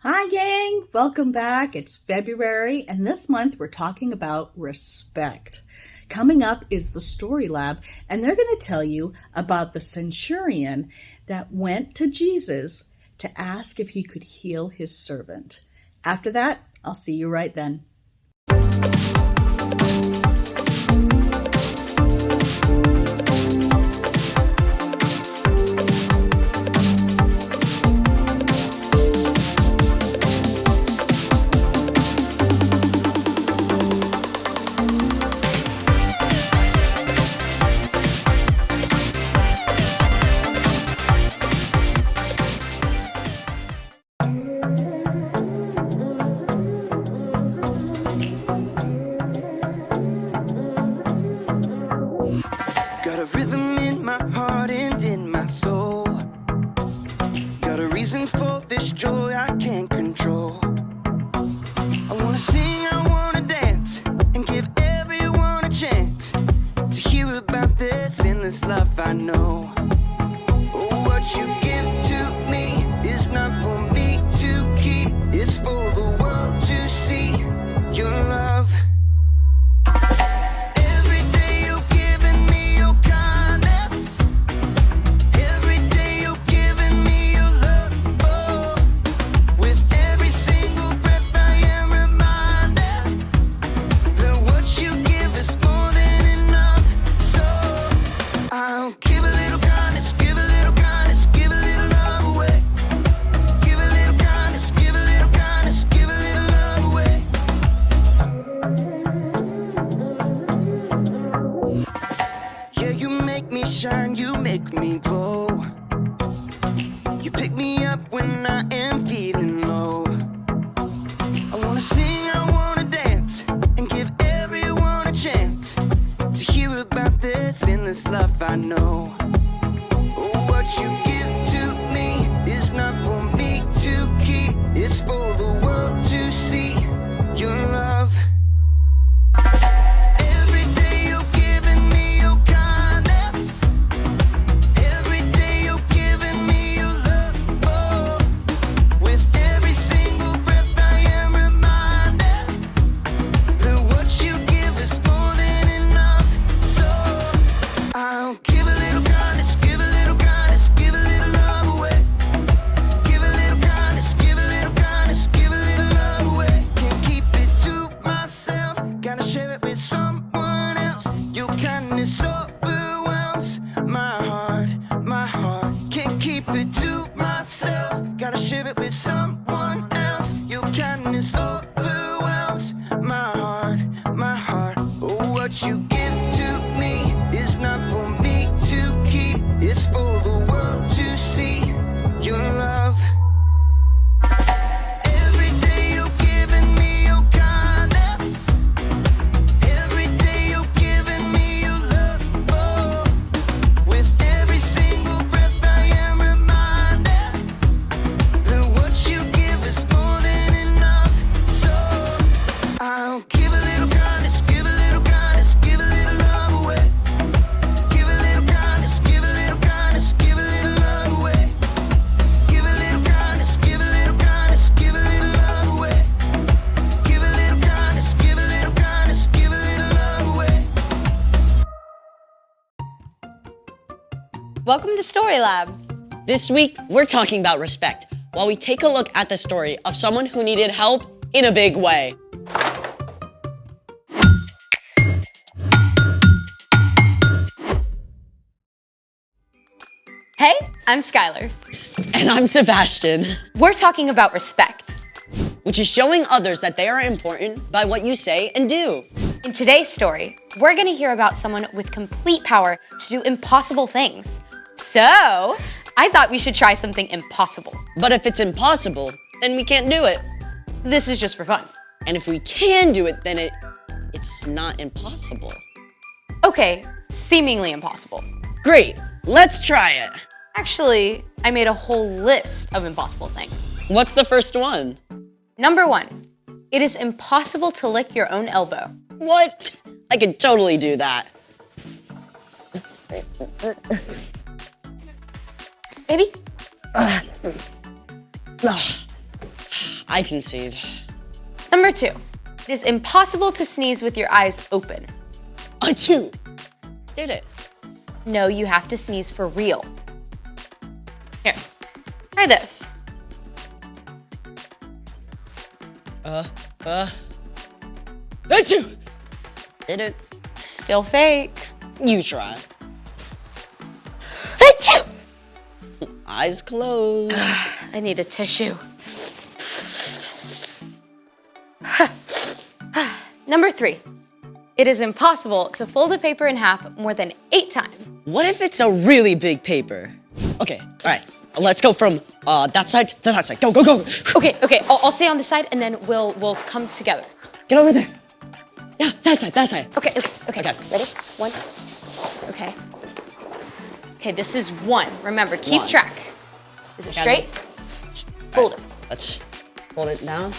Hi gang, welcome back. It's February and this month we're talking about respect. Coming up is the Story Lab and they're going to tell you about the centurion that went to Jesus to ask if he could heal his servant. After that, I'll see you right then. Got a rhythm in my heart and in my soul. Got a reason for this joy I can't control. I wanna sing, I wanna dance, and give everyone a chance to hear about this endless love I know. Oh, what you give to me is not for me to keep. It's for the world to see your love. Shine, you make me glow. You pick me up when I am feeling low. I wanna sing, I wanna dance, and give everyone a chance to hear about this endless love I know. Oh, what you give to me is not for me to keep. It's for the world to see your love. What you give to me is not for me to keep. It's for the world to see your love. Every day you're giving me your kindness. Every day you're giving me your love. Oh, with every single breath I am reminded that what you give is more than enough. So I'll give a little kindness, give a little kindness. Welcome to Story Lab. This week, we're talking about respect, while we take a look at the story of someone who needed help in a big way. Hey, I'm Skylar. And I'm Sebastian, We're talking about respect. which is showing others that they are important by what you say and do. In today's story, we're going to hear about someone with complete power to do impossible things. So, I thought we should try something impossible. But if it's impossible, then we can't do it. This is just for fun. And if we can do it, then it's not impossible. Okay, seemingly impossible. Great, let's try it. Actually, I made a whole list of impossible things. What's the first one? Number 1, it is impossible to lick your own elbow. What? I could totally do that. Maybe? Ugh. I concede. Number 2. It is impossible to sneeze with your eyes open. A 2. Did it. No, you have to sneeze for real. Here, try this. A 2. Did it. Still fake. You try. Eyes closed. I need a tissue. Number 3. It is impossible to fold a paper in half more than 8 times. What if it's a really big paper? Okay, all right. Let's go from that side to that side. Go, go, go. Okay. I'll stay on this side and then we'll come together. Get over there. Yeah, that side, that side. Okay. Okay. Ready? 1. Okay. Okay, this is 1. Remember, keep 1. track. Is it straight? Fold it. Let's hold it down.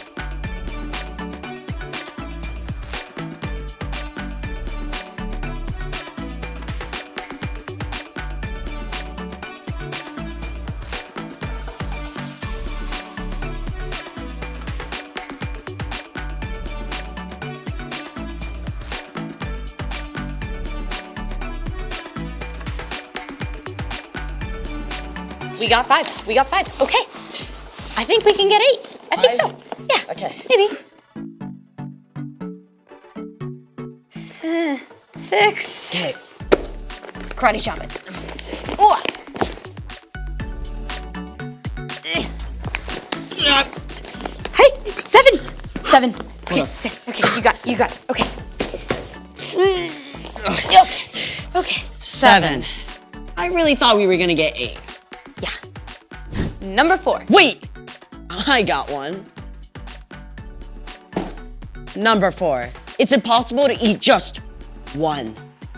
We got 5. Okay. I think we can get 8. I think so. Yeah. Okay. Maybe. 6. Okay. Karate chop it. Ooh. Hey, 7. Okay, 6. Okay, you got it. Okay. Okay. 7. I really thought we were gonna get 8. Yeah. Number 4. Wait, I got one. Number 4. It's impossible to eat just one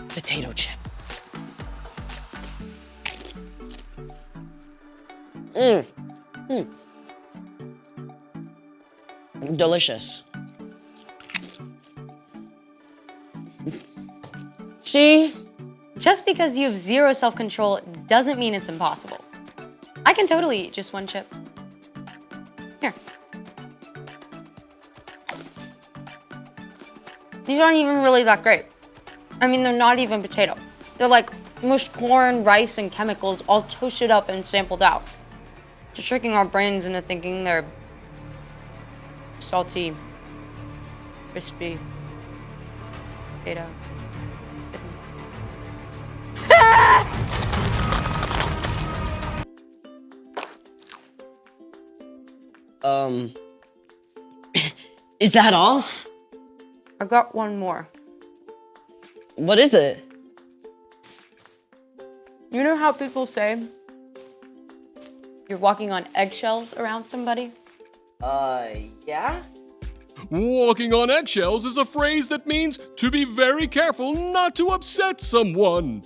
potato chip. Delicious. See? Just because you have 0 self-control doesn't mean it's impossible. I can totally eat just one chip. Here. These aren't even really that great. I mean, they're not even potato. They're like mushed corn, rice, and chemicals all toasted up and sampled out. Just tricking our brains into thinking they're salty, crispy, potato. Is that all? I got one more. What is it? You know how people say you're walking on eggshells around somebody? Yeah? Walking on eggshells is a phrase that means to be very careful not to upset someone.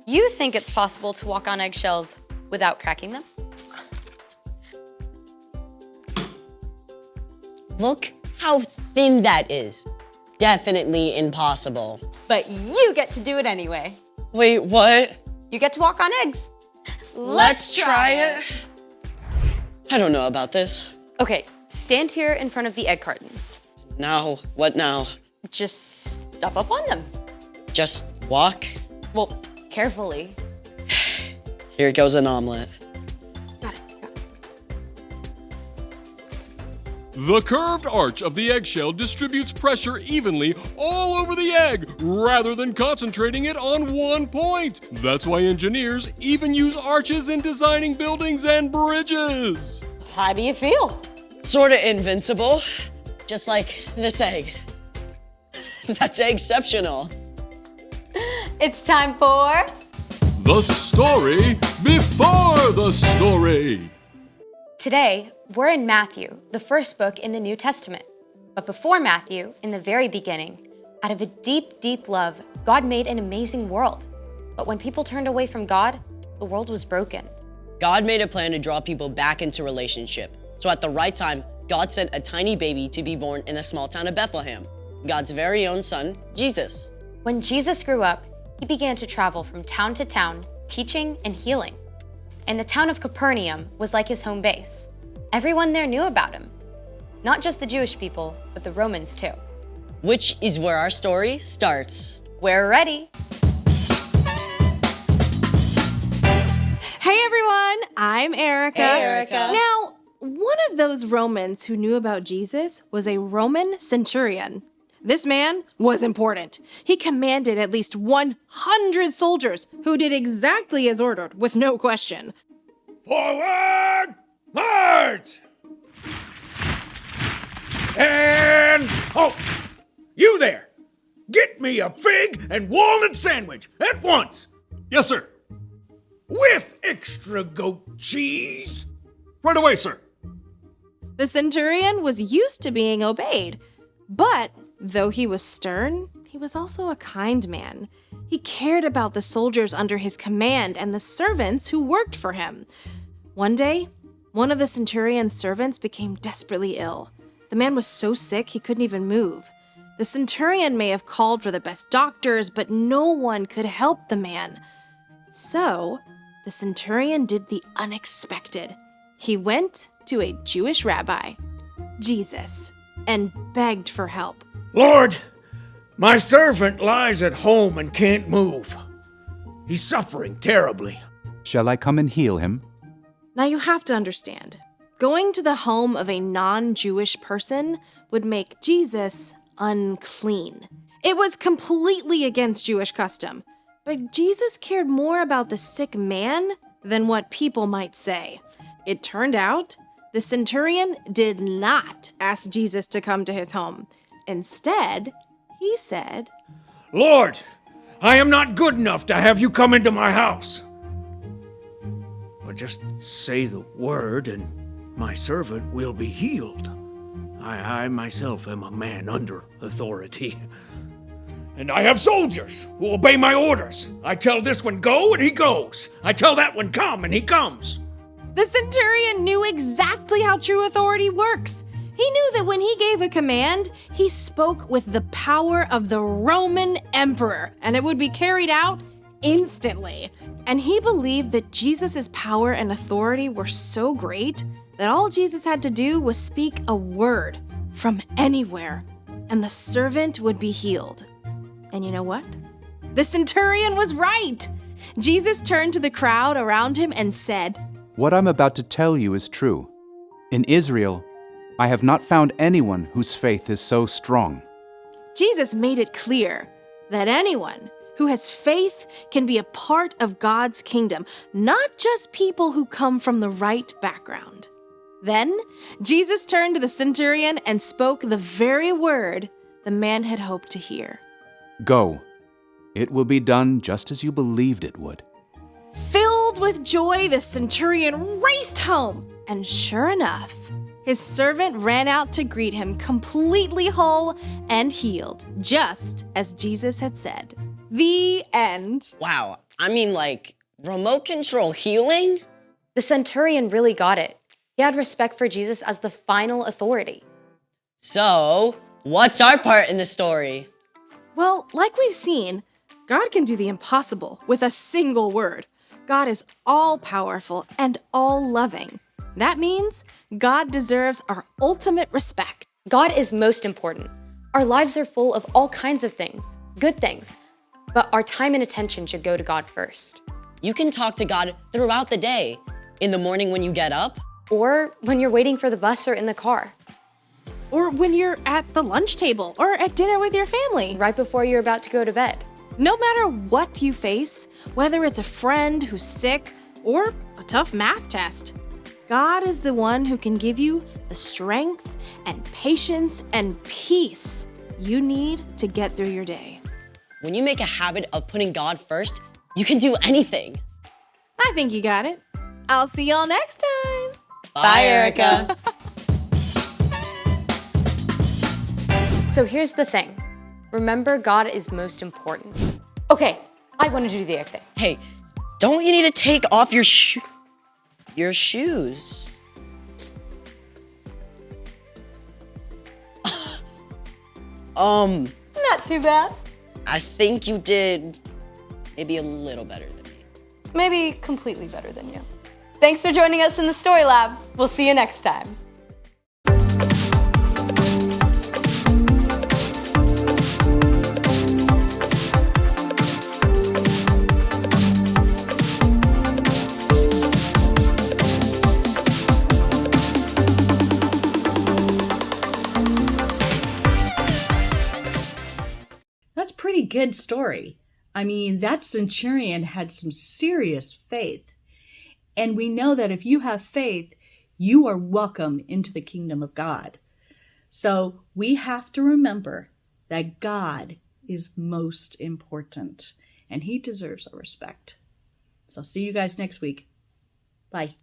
You think it's possible to walk on eggshells without cracking them? Look how thin that is. Definitely impossible. But you get to do it anyway. Wait, what? You get to walk on eggs. Let's try it. I don't know about this. Okay, stand here in front of the egg cartons. Now, what now? Just step up on them. Just walk? Well, carefully. Here goes an omelet. Got it. The curved arch of the eggshell distributes pressure evenly all over the egg rather than concentrating it on one point. That's why engineers even use arches in designing buildings and bridges. How do you feel? Sorta invincible. Just like this egg. That's exceptional. It's time for... The story before the story. Today, we're in Matthew, the first book in the New Testament. But before Matthew, in the very beginning, out of a deep, deep love, God made an amazing world. But when people turned away from God, the world was broken. God made a plan to draw people back into relationship. So at the right time, God sent a tiny baby to be born in the small town of Bethlehem, God's very own son, Jesus. When Jesus grew up, he began to travel from town to town, teaching and healing. And the town of Capernaum was like his home base. Everyone there knew about him. Not just the Jewish people, but the Romans too. Which is where our story starts. We're ready. Hey everyone, I'm Erica. Hey, Erica. Now, one of those Romans who knew about Jesus was a Roman centurion. This man was important. He commanded at least 100 soldiers who did exactly as ordered with no question. Forward! March! And halt! You there! Get me a fig and walnut sandwich at once! Yes, sir. With extra goat cheese! Right away, sir. The centurion was used to being obeyed, but though he was stern, he was also a kind man. He cared about the soldiers under his command and the servants who worked for him. One day, one of the centurion's servants became desperately ill. The man was so sick he couldn't even move. The centurion may have called for the best doctors, but no one could help the man. So, the centurion did the unexpected. He went to a Jewish rabbi, Jesus, and begged for help. Lord, my servant lies at home and can't move. He's suffering terribly. Shall I come and heal him? Now you have to understand, going to the home of a non-Jewish person would make Jesus unclean. It was completely against Jewish custom, but Jesus cared more about the sick man than what people might say. It turned out the centurion did not ask Jesus to come to his home. Instead, he said, Lord, I am not good enough to have you come into my house. But just say the word and my servant will be healed. I myself am a man under authority. And I have soldiers who obey my orders. I tell this one go and he goes. I tell that one come and he comes. The centurion knew exactly how true authority works. He knew that when he gave a command, he spoke with the power of the Roman emperor, and it would be carried out instantly. And he believed that Jesus' power and authority were so great that all Jesus had to do was speak a word from anywhere, and the servant would be healed. And you know what? The centurion was right. Jesus turned to the crowd around him and said, What I'm about to tell you is true. In Israel, I have not found anyone whose faith is so strong. Jesus made it clear that anyone who has faith can be a part of God's kingdom, not just people who come from the right background. Then, Jesus turned to the centurion and spoke the very word the man had hoped to hear. Go. It will be done just as you believed it would. Filled with joy, the centurion raced home, and sure enough, his servant ran out to greet him, completely whole and healed, just as Jesus had said. The end. Wow, I mean, like, remote control healing? The centurion really got it. He had respect for Jesus as the final authority. So, what's our part in the story? Well, like we've seen, God can do the impossible with a single word. God is all-powerful and all-loving. That means God deserves our ultimate respect. God is most important. Our lives are full of all kinds of things, good things, but our time and attention should go to God first. You can talk to God throughout the day. In the morning when you get up, Or when you're waiting for the bus or in the car, Or when you're at the lunch table or at dinner with your family. right before you're about to go to bed. No matter what you face, whether it's a friend who's sick or a tough math test, God is the one who can give you the strength and patience and peace you need to get through your day. when you make a habit of putting God first, you can do anything. I think you got it. I'll see y'all next time. Bye, Erica. So here's the thing. Remember, God is most important. Okay, I want to do the egg thing. Hey, don't you need to take off your shoes? Not too bad. I think you did maybe a little better than me. Maybe completely better than you. Thanks for joining us in the Story Lab. We'll see you next time. good story. I mean, that centurion had some serious faith. And we know that if you have faith, you are welcome into the kingdom of God. So we have to remember that God is most important and he deserves our respect. So see you guys next week. Bye.